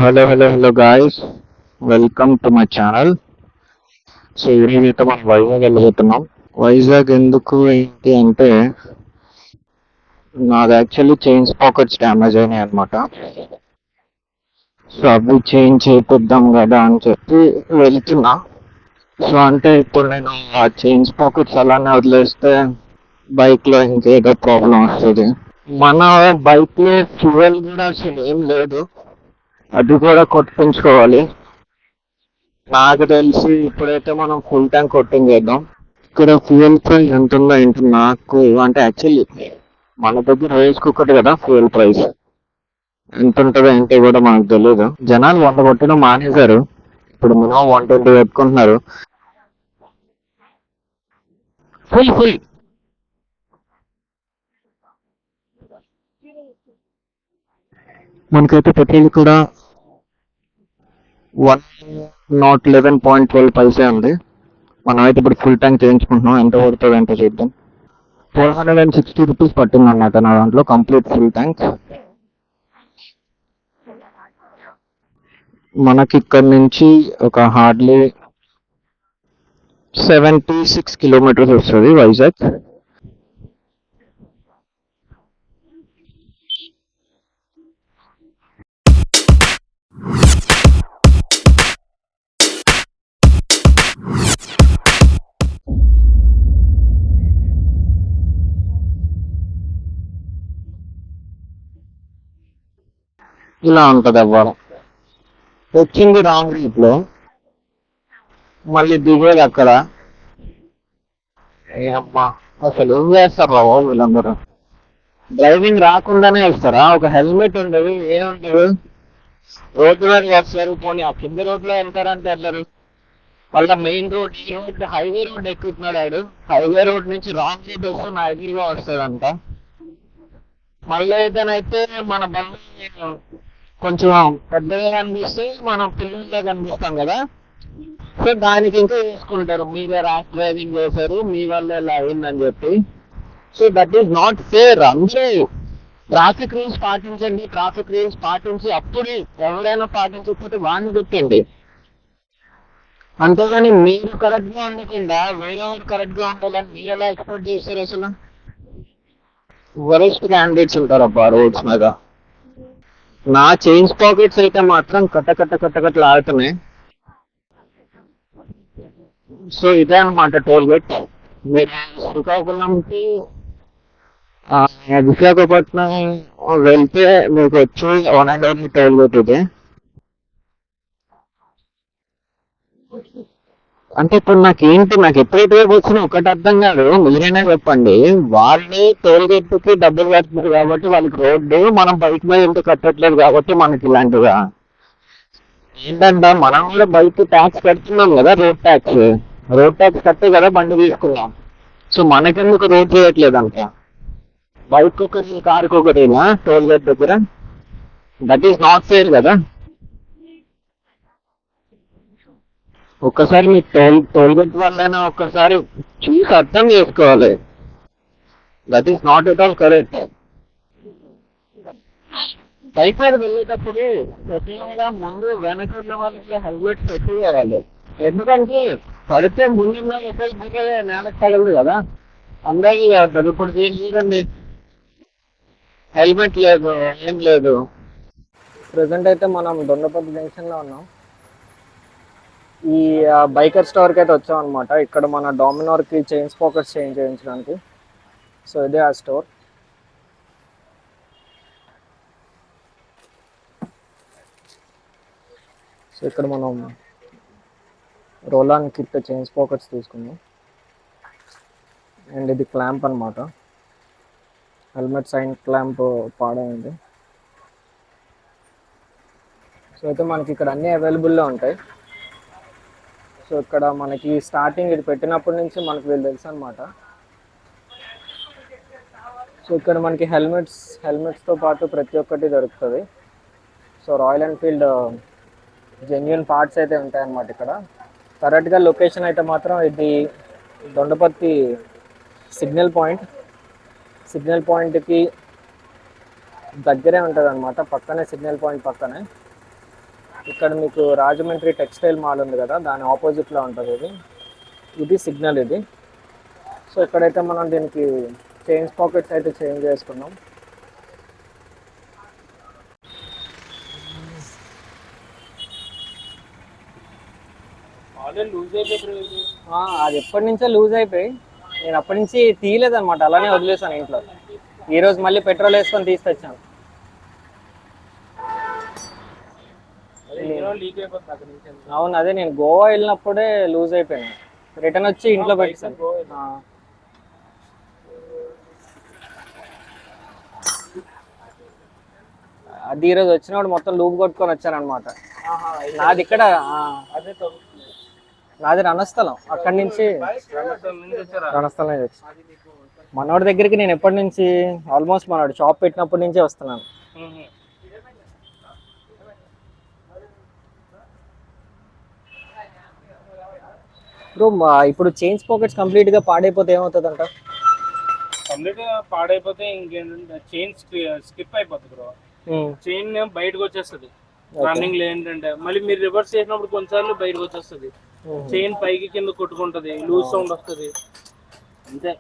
Hello guys. Welcome to my channel. So ఈరోజు అయితే మనం వైజాగ్ వెళ్ళబోతున్నాం. వైజాగ్ ఎందుకు ఏంటి అంటే నాది యాక్చువల్లీ చైన్ స్పాకెట్స్ డ్యామేజ్ అయినాయి అనమాట. సో అవి చేంజ్ చేపిద్దాం కదా అని చెప్పి వెళ్తున్నా. సో అంటే ఇప్పుడు నేను ఆ చైన్ స్పాకెట్స్ అలానే వదిలేస్తే బైక్ లో ఇంకేదో ప్రాబ్లం వస్తుంది. మన బైక్ లో ఫ్యూయల్ కూడా అసలు ఏం లేదు, అది కూడా కొట్టించుకోవాలి. నాకు తెలిసి ఇప్పుడైతే మనం ఫుల్ ట్యాంక్ కొట్టించేద్దాం. ఇక్కడ ఫ్యూయల్ ప్రైస్ ఎంత ఉందో ఏంటి నాకు అంటే యాక్చువల్లీ మన దగ్గర రైస్ కుక్కర్ కదా, ఫ్యూయల్ ప్రైస్ ఎంత ఉంటుందో ఏంటో కూడా మనకు తెలియదు. జనాలు 100 కొట్టడం మానేశారు, ఇప్పుడు మినిమం 120 పెట్టుకుంటున్నారు. ఫుల్ ఫుల్ మనకైతే పెట్రోల్ కూడా 111.12 పైసే ఉంది. మనం అయితే ఇప్పుడు ఫుల్ ట్యాంక్ చేయించుకుంటున్నాం. ఎంత పడుతుంది ఏంటో చూద్దాం. 460 రూపీస్ పట్టింది అన్నమాట నా దాంట్లో కంప్లీట్ ఫుల్ ట్యాంక్. మనకి ఇక్కడ నుంచి ఒక హార్డ్లీ 76 కిలోమీటర్స్ వస్తుంది వైజాగ్. ఇలా ఉంటది అవ్వడం. వచ్చింది రాంగ్ రూట్ లో, మళ్ళీ దిగేది అక్కడ. అమ్మా అసలు వేస్తారు రా బాబు వీళ్ళందరూ. డ్రైవింగ్ రాకుండానే వేస్తారా? ఒక హెల్మెట్ ఉండదు, ఏముండదు, రోడ్డు మీద వేస్తారు. పోనీ ఆ కింద రోడ్లో వెళ్తారంటే వెళ్ళరు. వాళ్ళ మెయిన్ రోడ్, ఈ రోడ్ హైవే రోడ్ ఎక్కుతున్నాడు ఆడు. హైవే రోడ్ నుంచి రాంగ్ రూట్ వస్తే నా ఎదురుగా వస్తాడంట. మళ్ళీ ఏదైతే మన బండి కొంచెం పెద్దగా కనిపిస్తే మనం పిల్లల్లో కనిపిస్తాం కదా, సో దానికి ఇంకా వేసుకుంటారు మీరే ర్యాష్ డ్రైవింగ్ చేశారు, మీ వల్ల ఇలా అయిందని చెప్పి. So that is not fair. అందరూ ట్రాఫిక్ రూల్స్ పాటించండి. ట్రాఫిక్ రూల్స్ పాటించి అప్పుడు ఎవరైనా పాటించకపోతే వాడిని పెట్టండి. అంతేగాని మీరు కరెక్ట్ గా ఉండకుండా వేరే వాళ్ళు కరెక్ట్ గా ఉండాలని మీరు ఎలా ఎక్స్పెక్ట్ చేస్తారు? అసలు వరెస్ట్ క్యాండిడేట్స్ ఉంటారు అబ్బా రోడ్స్ మీద. నా చైన్స్ పాకెట్స్ అయితే మాత్రం కట్ట ఆడుతున్నాయి. సో ఇదే అనమాట టోల్ గేట్. మీరు శ్రీకాకుళంకి విశాఖపట్నం వెళ్తే మీకు వచ్చి 1.5 టోల్ గేట్ ఇది. అంటే ఇప్పుడు నాకు ఎప్పుడైతే వచ్చినా ఒకటి అర్థం కాదు, మీరైనా చెప్పండి. వాళ్ళు టోల్ గేట్ కి డబ్బులు కడుతున్నారు కాబట్టి వాళ్ళకి రోడ్డు, మనం బైక్ మీద ఎందుకు కట్టట్లేదు కాబట్టి మనకి ఇలాంటిగా. ఏంటంటే మనం కూడా బైక్ ట్యాక్స్ కడుతున్నాం కదా, రోడ్ ట్యాక్స్ కట్టే కదా బండి తీసుకున్నాం. సో మనకెందుకు రోడ్ చేయట్లేదంట? బైక్ ఒకటి కార్కి ఒకటినా టోల్ గేట్ దగ్గర? దట్ ఈస్ నాట్ ఫేర్ కదా. ఒక్కసారి మీ టోల్ గేట్ వల్లైనా ఒక్కసారి చూసి అర్థం చేసుకోవాలి. That is not at all correct. Bike మీద వెళ్ళేటప్పుడు ప్రతిగా ముందు వెనకున్న వాళ్ళకి హెల్మెట్ పెట్టుకోవాలి. ఎందుకంటే పడితే ముందున్న ఎక్కడ నేలకు తగలదు కదా, అందరికీ ఇప్పుడు చూడండి హెల్మెట్ లేదు, ఏం లేదు. ప్రజెంట్ అయితే మనం దొండపర్తి జంక్షన్ లో ఉన్నాం. ఈ బైకర్ స్టోర్ కి అయితే వచ్చాం అనమాట. ఇక్కడ మన డామినార్ కి చైన్ స్పాకెట్స్ చేంజ్ చేయించడానికి. సో ఇదే ఆ స్టోర్. సో ఇక్కడ మనం రోలాన్ కిట్ చైన్ స్పాకెట్స్ తీసుకున్నాం. అండ్ ఇది క్లాంప్ అనమాట, హెల్మెట్ సైన్ క్లాంప్ పాడైంది. సో అయితే మనకి ఇక్కడ అన్నీ అవైలబుల్లో ఉంటాయి. సో ఇక్కడ మనకి స్టార్టింగ్ ఇది పెట్టినప్పటి నుంచి మనకి వీళ్ళు తెలుసు అనమాట. సో ఇక్కడ మనకి హెల్మెట్స్తో పాటు ప్రతి ఒక్కటి దొరుకుతుంది. So royal Enfield genuine parts అయితే ఉంటాయన్నమాట ఇక్కడ. కరెక్ట్గా లొకేషన్ అయితే మాత్రం ఇది దొండపర్తి సిగ్నల్ పాయింట్కి దగ్గరే ఉంటుంది అనమాట, పక్కనే సిగ్నల్ పాయింట్ పక్కనే. ఇక్కడ మీకు రాజమండ్రి టెక్స్టైల్ మాల్ ఉంది కదా, దాని ఆపోజిట్లో ఉంటుంది ఇది. ఇది సిగ్నల్ ఇది. సో ఇక్కడైతే మనం దీనికి చైన్ స్పాకెట్స్ అయితే చేంజ్ చేసుకున్నాం. అది ఎప్పటి నుంచో లూజ్ అయిపోయి నేను అప్పటి నుంచి తీయలేదన్నమాట, అలానే వదిలేసాను ఇంట్లో. ఈరోజు మళ్ళీ పెట్రోల్ వేసుకొని తీసుకొచ్చాను. అవును, అదే నేను గోవా వెళ్ళినప్పుడే లూజ్ అయిపోయాను. రిటర్న్ వచ్చి ఇంట్లో పెట్టాను. అది ఈరోజు వచ్చినప్పుడు మొత్తం లూప్ కొట్టుకొని వచ్చాను అనమాట. నాది ఇక్కడ నాది రణస్థలం, అక్కడి నుంచి రణస్థలం వచ్చి మనోడి దగ్గరికి నేను ఎప్పటి నుంచి ఆల్మోస్ట్ మనోడు షాప్ పెట్టినప్పటి నుంచే వస్తున్నాను. బ్రో ఇప్పుడు చైన్ పాకెట్స్ కంప్లీట్ గా పాడైపోతే ఏమవుతుందంట? కంప్లీట్ గా పాడైపోతే ఇంకేంటంటే చైన్ స్కిప్ అయిపోతుంది బ్రో. చైన్ బయటకు వచ్చేస్తుంది రన్నింగ్ లో. ఏంటంటే మళ్ళీ మీరు రివర్స్ చేసినప్పుడు కొన్నిసార్లు బయటకు వచ్చేస్తుంది. చైన్ పైకి కింద కొట్టుకుంటది, లూజ్ సౌండ్ వస్తుంది అంతే.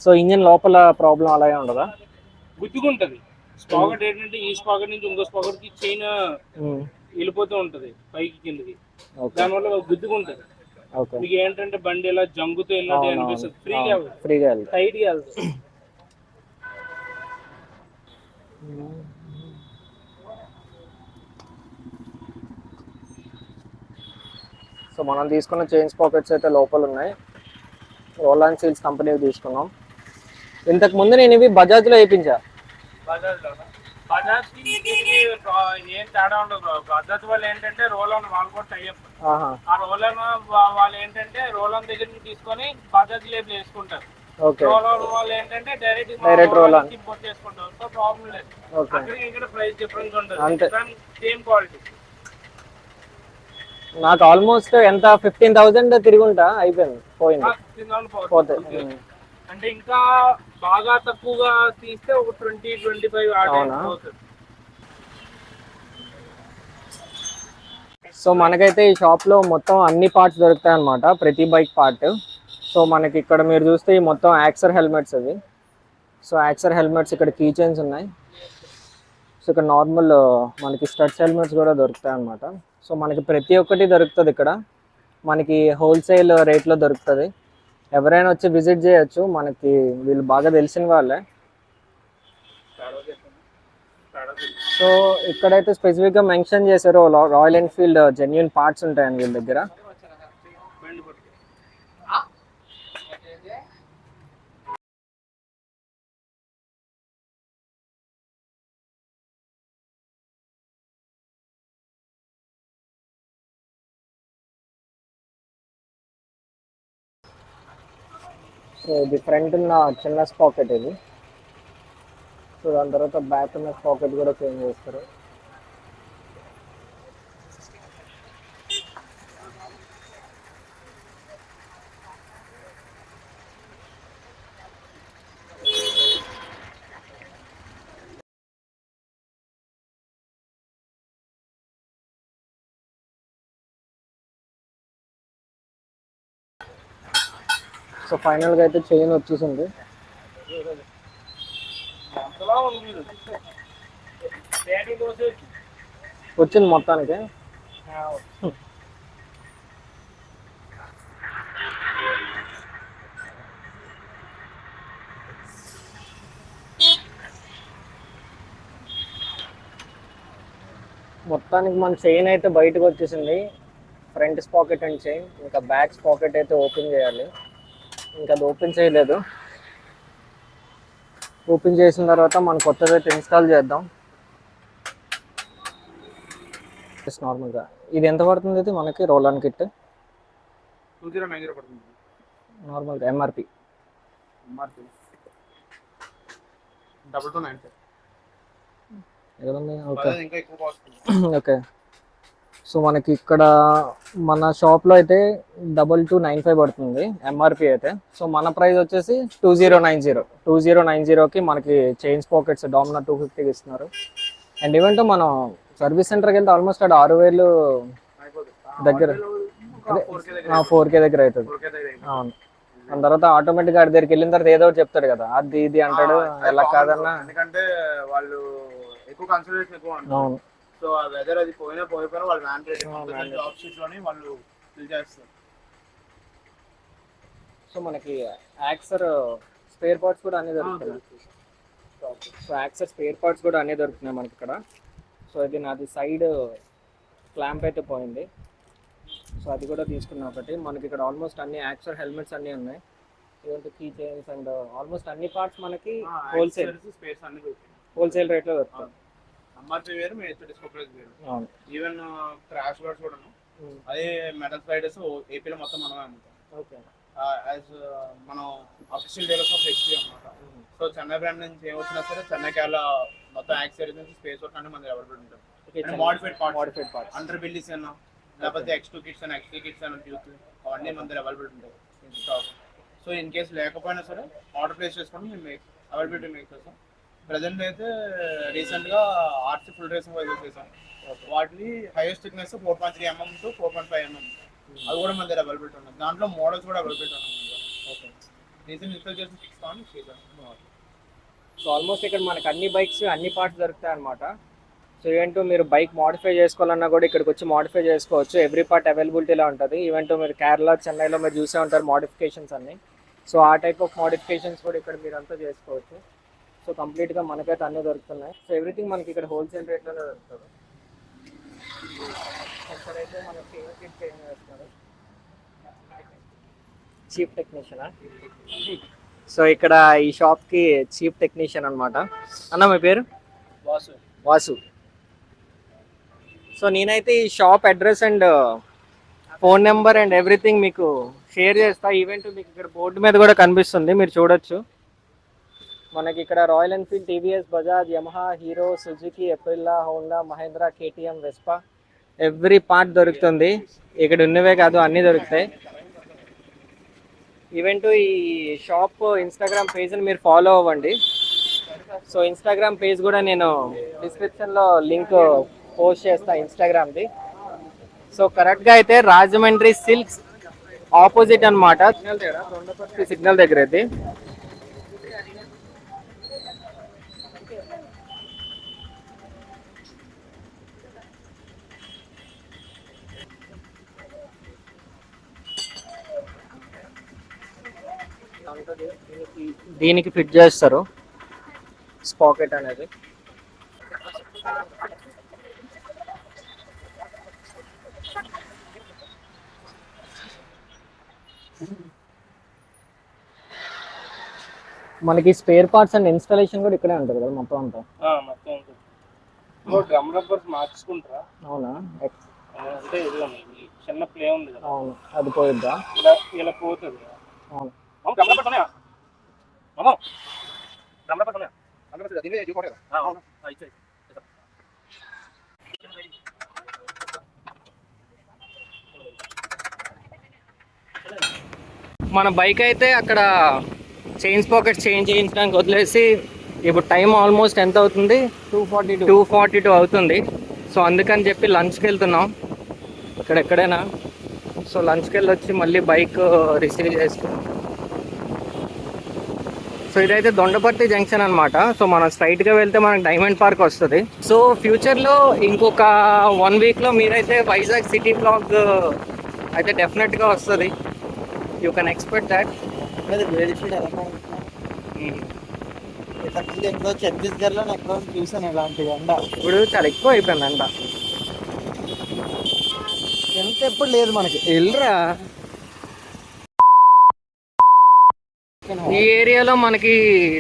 సో ఇంజిన్ లోపల ప్రాబ్లం అలాగే ఉండదా? గుద్దుకుంటది. స్పాకెట్ ఏంటంటే ఈ స్పాకెట్ నుంచి ఇంకో స్పాకెట్ కి చైన్ వెళ్ళిపోతూ ఉంటది పైకి కిందకి, దానివల్ల గుద్దుకుంటది. మీకు ఏంటంటే బండి ఇలా జంగుతూ వెళ్ళినట్టు అనిపిస్తుంది. ఫ్రీగా టైట్ గా వెళ్తుంది. సో మనం తీసుకున్న చైన్ పాకెట్స్ అయితే లోపల ఉన్నాయి. రోలాన్ సీల్స్ కంపెనీ తీసుకున్నాం. ఇంతకు ముందు నేను ఇవి బజాజ్లో వేయించా. బజాజ్ కి ఏం తేడా ఉండదు. బజాజ్ వాళ్ళు ఏంటంటే రోలాన్ వాళ్ళు కూడా టైప్. ఆ రోలాన్ వాళ్ళు ఏంటంటే రోలాన్ దగ్గర నుంచి తీసుకొని బజాజ్ లేబుల్ వేసుకుంటారు. రోలాన్ వాళ్ళు ఏంటంటే డైరెక్ట్ రోలాన్ ఇంపోర్ట్ చేసుకుంటారు. సో ప్రాబ్లం లేదు. అక్కడికి ఇక్కడ ప్రైస్ డిఫరెన్స్ ఉంటుంది, సేమ్ క్వాలిటీ. నాకు ఆల్మోస్ట్ ఎంత 15,000 తిరుగుంటా అయిపోయింది, పోయింది. పోతే అంటే ఇంకా బాగా తక్కువగా తీస్తే ఒక 20-25 అవుతుంది. సో మనకైతే ఈ షాప్లో మొత్తం అన్ని పార్ట్స్ దొరుకుతాయి అన్నమాట, ప్రతి బైక్ పార్ట్. సో మనకి ఇక్కడ మీరు చూస్తే మొత్తం యాక్సర్ హెల్మెట్స్ అవి. సో యాక్సర్ హెల్మెట్స్ ఇక్కడ కీ చైన్స్ ఉన్నాయి. సో ఇక్కడ నార్మల్ మనకి స్టడ్స్ హెల్మెట్స్ కూడా దొరుకుతాయి అన్నమాట. సో మనకి ప్రతి ఒక్కటి దొరుకుతుంది ఇక్కడ, మనకి హోల్సేల్ రేట్లో దొరుకుతుంది. ఎవరైనా వచ్చి విజిట్ చేయొచ్చు, మనకి వీళ్ళు బాగా తెలిసిన వాళ్ళే. సో ఇక్కడైతే స్పెసిఫిక్గా మెన్షన్ చేశారు రాయల్ ఎన్ఫీల్డ్ జెన్యూన్ పార్ట్స్ ఉంటాయని వీళ్ళ దగ్గర. సో ఇది ఫ్రంట్ ఉన్న చిన్న స్పాకెట్ ఇది. సో దాని తర్వాత బ్యాక్ ఉన్న స్పాకెట్ కూడా చేంజ్ చేస్తారు. సో ఫైనల్గా అయితే చైన్ వచ్చేసింది. వచ్చింది మొత్తానికి. మొత్తానికి మన చైన్ అయితే బయటకు వచ్చేసింది. ఫ్రంట్ స్పాకెట్ అండ్ చైన్, ఇంకా బ్యాక్ స్పాకెట్ అయితే ఓపెన్ చేయాలి. ఇంకా అది ఓపెన్ చేయలేదు. ఓపెన్ చేసిన తర్వాత మనం కొత్తది అయితే ఇన్స్టాల్ చేద్దాం. నార్మల్గా ఇది ఎంత పడుతుంది? ఇది మనకి రోలాన్ కిట్ 2090 పడుతుంది నార్మల్గా. ఎంఆర్పి 2295. ఓకే. సో మనకి ఇక్కడ మన షాప్లో అయితే 2295 పడుతుంది ఎంఆర్పి అయితే. సో మన ప్రైస్ వచ్చేసి 2090కి మనకి చైన్ పాకెట్స్ డామినార్ 250కి ఇస్తున్నారు. అండ్ ఈవెంట్ మనం సర్వీస్ సెంటర్కి వెళ్తే ఆల్మోస్ట్ అక్కడ 6,000 దగ్గర 4K దగ్గర అవుతుంది. అవును. దాని తర్వాత ఆటోమేటిక్గా గాడి దగ్గరికి వెళ్ళిన తర్వాత ఏదో ఒకటి చెప్తాడు కదా, అది ఇది అంటాడు. ఎలా కాదన్నా ఎందుకంటే వాళ్ళు ఎక్కువ కన్సిడరేషన్ ఎక్కువ అంటారు. అవును. సో వెదర్ అది పోయిపోయినా వాళ్ళు జాబ్ షీట్ లోని వాళ్ళు ఫిల్ చేస్తారు. సో మనకి యాక్సర్ స్పేర్ పార్ట్స్ కూడా అన్నీ దొరుకుతున్నాయి. సో యాక్సర్ స్పేర్ పార్ట్స్ కూడా అన్నీ దొరుకుతున్నాయి మనకి ఇక్కడ. సో ఇది నాది సైడ్ క్లాంప్ అయితే పోయింది, సో అది కూడా తీసుకున్నా ఒకటి. మనకి ఇక్కడ ఆల్మోస్ట్ అన్ని యాక్సర్ హెల్మెట్స్ అన్నీ ఉన్నాయి, ఇవంతా కీ చైన్స్ అండ్ ఆల్మోస్ట్ అన్ని పార్ట్స్ మనకి హోల్సేల్ రేట్లో దొరుకుతాయి. ఎంఆర్పీ వేరు, మీ డిస్కౌంట్ ప్రైస్ వేరు. ఈవెన్ క్రాష్ గార్డ్స్ కూడా అదే మెటల్ స్లైడర్స్ ఏపీలో మొత్తం మనమే అమ్ముతాం. ఓకే. యాజ్ మనం అఫీషియల్ డీలర్స్ ఆఫ్ హెచ్పి అన్నమాట. సో చెన్నై బ్రాండ్ నుంచి ఏమొచ్చినా సరే చెన్నై కేరళ మొత్తం యాక్సరీస్ నుంచి స్పేస్ వర్క్ అంటే మనకి అవైలబుల్ ఉంటాం. మోడిఫైడ్ పార్ట్స్ అండర్ బిల్లీస్ అన్నా లేకపోతే X2 కిట్స్ అని X3 కిట్స్ అని అవన్నీ మన దగ్గర అవైలబుల్ ఉంటాయి స్టాక్. సో ఇన్ కేసు లేకపోయినా సరే ఆర్డర్ ప్లేస్ చేసుకొని మేము అవైలబిలిటీ మేక్ చేస్తాం. ప్రజెంట్ అయితే రీసెంట్గా ఆర్సీ ఫుల్ రేసింగ్ వైజ్ చేసాం. వాటిని highest thickness 4.3 mm to 4.5 mm అది కూడా మన దగ్గర అవైలబిలిటీ ఉన్నాయి. దాంట్లో మోడల్స్ కూడా అవైలబిలిటీ ఉన్నాయి. ఓకే. రీసెంట్ ఇన్స్టాల్ చేసి 6 చేసాం. సో ఆల్మోస్ట్ ఇక్కడ మనకి అన్ని బైక్స్ అన్ని పార్ట్స్ దొరుకుతాయి అనమాట. సో ఈవెంట్ మీరు బైక్ మోడిఫై చేసుకోవాలన్నా కూడా ఇక్కడికి వచ్చి మోడిఫై చేసుకోవచ్చు. ఎవ్రీ పార్ట్ అవైలబిలిటీలో ఉంటుంది. ఈవెంట్ మీరు కేరళ చెన్నైలో మీరు చూసే ఉంటారు మోడిఫికేషన్స్ అన్ని. సో ఆ టైప్ ఆఫ్ మోడిఫికేషన్స్ కూడా ఇక్కడ మీరు అంతా చేసుకోవచ్చు. సో కంప్లీట్గా మనకైతే అన్నీ దొరుకుతున్నాయి. సో ఎవ్రీథింగ్ మనకి ఇక్కడ హోల్సేల్ రేట్లోనే దొరుకుతుంది. ఇక్కడైతే మనకి చేంజ్ చేస్తారు చీఫ్ టెక్నీషియనా. సో ఇక్కడ ఈ షాప్కి చీఫ్ టెక్నీషియన్ అనమాట. అన్న మీ పేరు? వాసు. సో నేనైతే ఈ shop address and phone number and everything మీకు షేర్ చేస్తా. ఈవెంట్ మీకు ఇక్కడ బోర్డు మీద కూడా కనిపిస్తుంది, మీరు చూడొచ్చు. మనకి ఇక్కడ Royal Enfield, TVS, Bajaj, Yamaha, Hero, Suzuki, Aprilia, Honda, Mahindra, KTM, Vespa every part దొరుకుతుంది. ఇక్కడ ఉన్నవే కాదు అన్నీ దొరుకుతాయి. ఈవెంట్ ఈ షాప్ ఇన్స్టాగ్రామ్ పేజ్ని మీరు ఫాలో అవ్వండి. సో ఇన్స్టాగ్రామ్ పేజ్ కూడా నేను డిస్క్రిప్షన్లో లింక్ పోస్ట్ చేస్తా ఇన్స్టాగ్రామ్ది. సో కరెక్ట్గా అయితే రాజమండ్రి సిల్క్స్ ఆపోజిట్ అనమాట, సిగ్నల్ దగ్గర అయితే. దీనికి ఫిట్ చేస్తారు స్పాకెట్ అనేది. మనకి స్పేర్ పార్ట్స్ అండ్ ఇన్స్టాలేషన్ కూడా ఇక్కడే ఉంటుంది కదా మొత్తం అంతా. మొత్తం డ్రమ్ రబ్బర్స్ మార్చుకుంటారా? అవునా? అంటే చిన్న ప్లే ఉంది కదా. అవును, అది పోయిద్దా? ఇలా పోతుంది. అవును. మన బైక్ అయితే అక్కడ చైన్ స్పాకెట్స్ చేంజ్ చేయించడానికి వదిలేసి ఇప్పుడు టైం ఆల్మోస్ట్ ఎంత అవుతుంది? 2:42 అవుతుంది. సో అందుకని చెప్పి లంచ్కి వెళ్తున్నాం ఎక్కడైనా. సో లంచ్కి వెళ్ళి వచ్చి మళ్ళీ బైక్ రిసీవ్ చేసుకున్నాం. సో ఇదైతే దొండపర్తి జంక్షన్ అనమాట. సో మనం స్ట్రైట్గా వెళ్తే మనకు డైమండ్ పార్క్ వస్తుంది. సో ఫ్యూచర్లో ఇంకొక 1 వీక్లో మీరైతే వైజాగ్ సిటీ బ్లాగ్ అయితే డెఫినెట్గా వస్తుంది. You can expect that. ఛత్తీస్గఢ్లో ఎక్కడో చూసాను ఇలాంటి ఎండ. ఇప్పుడు చాలా ఎక్కువ అయిపోయింది ఎండ. ఎంత ఎప్పుడు లేదు మనకి. వెళ్ళరా ఈ ఏరియాలో మనకి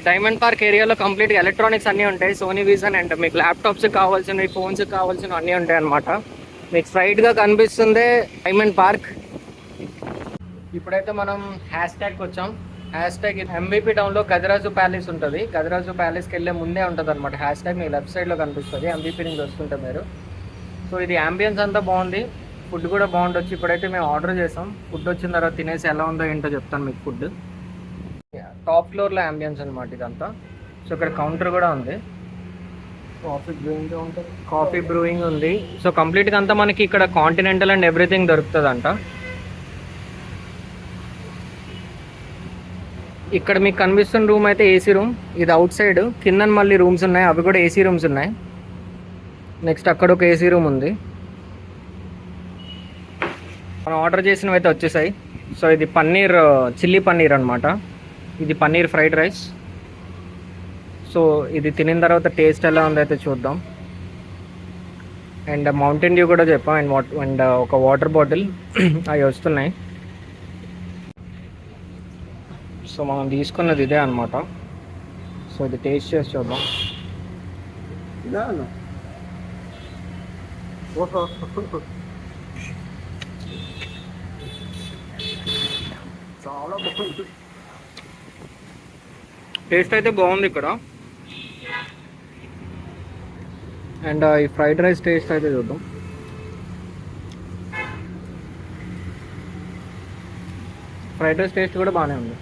డైమండ్ పార్క్ ఏరియాలో కంప్లీట్గా ఎలక్ట్రానిక్స్ అన్నీ ఉంటాయి. సోనీ విజన్ అండ్ మీకు ల్యాప్టాప్స్ కావాల్సినవి, ఫోన్స్ కావాల్సినవి అన్నీ ఉంటాయి అన్నమాట. మీకు స్ట్రైట్గా కనిపిస్తుంది డైమండ్ పార్క్. ఇప్పుడైతే మనం హ్యాష్ట్యాగ్కి వచ్చాం. హ్యాష్ట్యాగ్ MVP టౌన్లో గజరాజు ప్యాలెస్ ఉంటుంది. గజరాజు ప్యాలెస్కి వెళ్ళే ముందే ఉంటుంది అనమాట హ్యాష్ట్యాగ్. మీకు లెఫ్ట్ సైడ్లో కనిపిస్తుంది MVP నుంచి వస్తుంటే మీరు. సో ఇది యాంబియన్స్ అంతా బాగుంది, ఫుడ్ కూడా బాగుండొచ్చు. ఇప్పుడైతే మేము ఆర్డర్ చేసాం. ఫుడ్ వచ్చిన తర్వాత తినేసి ఎలా ఉందో ఏంటో చెప్తాను మీకు. ఫుడ్ టాప్ ఫ్లోర్లో యాంబియన్స్ అనమాట ఇదంతా. సో ఇక్కడ కౌంటర్ కూడా ఉంది. కాఫీ బ్రూయింగ్ ఉంది. సో కంప్లీట్గా అంతా మనకి ఇక్కడ కాంటినెంటల్ అండ్ ఎవ్రీథింగ్ దొరుకుతుందంట. ఇక్కడ మీకు కనిపిస్తున్న రూమ్ అయితే ఏసీ రూమ్. ఇది అవుట్ సైడ్. కింద మళ్ళీ రూమ్స్ ఉన్నాయి, అవి కూడా ఏసీ రూమ్స్ ఉన్నాయి. నెక్స్ట్ అక్కడ ఒక ఏసీ రూమ్ ఉంది. మనం ఆర్డర్ చేసినవి అయితే వచ్చేసాయి. సో ఇది పన్నీర్, చిల్లీ పన్నీర్ అనమాట. ఇది పన్నీర్ ఫ్రైడ్ రైస్. సో ఇది తినిన తర్వాత టేస్ట్ ఎలా ఉందో అయితే చూద్దాం. అండ్ మౌంటైన్ డ్యూ కూడా చెప్పాం. అండ్ ఒక వాటర్ బాటిల్ అవి వస్తున్నాయి. సో మనం తీసుకున్నది ఇదే అనమాట. సో ఇది టేస్ట్ చేసి చూద్దాం. చాలా బాగుంది. టేస్ట్ అయితే బాగుంది ఇక్కడ. అండ్ ఈ ఫ్రైడ్ రైస్ టేస్ట్ అయితే చూద్దాం. ఫ్రైడ్ రైస్ టేస్ట్ కూడా బాగానే ఉంది.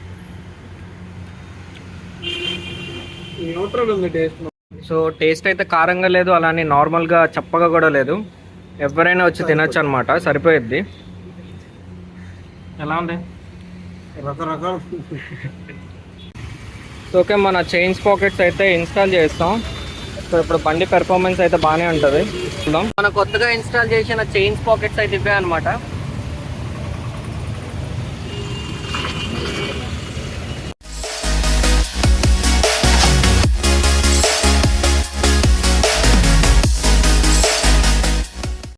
న్యూట్రల్ ఉంది టేస్ట్. సో టేస్ట్ అయితే కారంగా లేదు, అలానే నార్మల్గా చప్పగా కూడా లేదు. ఎవరైనా వచ్చి తినచ్చు అనమాట, సరిపోయిద్ది. ఎలా ఉంది? రకరకాల. ఓకే, మన చైన్ స్పాకెట్స్ అయితే ఇన్స్టాల్ చేస్తాం. సో ఇప్పుడు బండి పెర్ఫార్మెన్స్ అయితే బాగానే ఉంటుంది. మన కొత్తగా ఇన్స్టాల్ చేసిన చైన్ స్పాకెట్స్ అయితే ఇవే అనమాట.